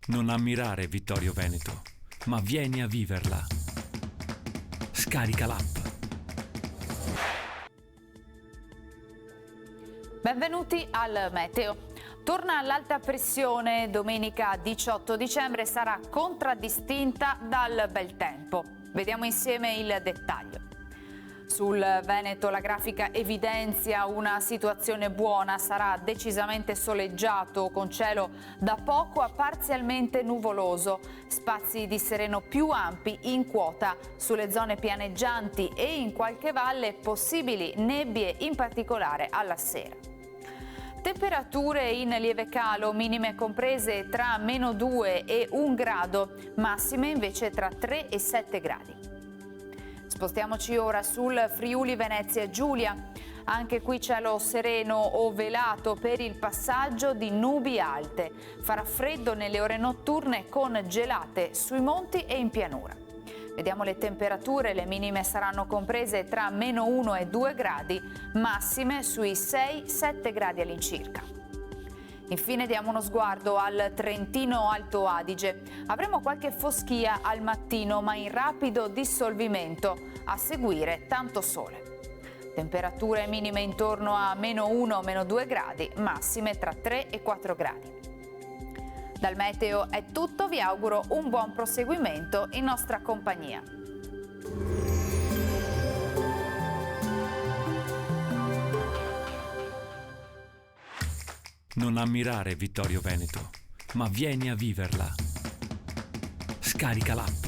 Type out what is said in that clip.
Non ammirare Vittorio Veneto, ma vieni a viverla. Scarica l'app. Benvenuti al Meteo. Torna l'alta pressione, domenica 18 dicembre sarà contraddistinta dal bel tempo. Vediamo insieme il dettaglio. Sul Veneto la grafica evidenzia una situazione buona, sarà decisamente soleggiato con cielo da poco a parzialmente nuvoloso, spazi di sereno più ampi in quota sulle zone pianeggianti e in qualche valle possibili nebbie in particolare alla sera. Temperature in lieve calo, minime comprese tra -2 e 1 grado, massime invece tra 3 e 7 gradi. Spostiamoci ora sul Friuli Venezia Giulia. Anche qui cielo sereno o velato per il passaggio di nubi alte. Farà freddo nelle ore notturne con gelate sui monti e in pianura. Vediamo le temperature, le minime saranno comprese tra -1 e 2 gradi, massime sui 6-7 gradi all'incirca. Infine diamo uno sguardo al Trentino Alto Adige. Avremo qualche foschia al mattino, ma in rapido dissolvimento. A seguire tanto sole. Temperature minime intorno a -1 -2 gradi, massime tra 3 e 4 gradi. Dal meteo è tutto, vi auguro un buon proseguimento in nostra compagnia. Non ammirare Vittorio Veneto, ma vieni a viverla. Scarica l'app.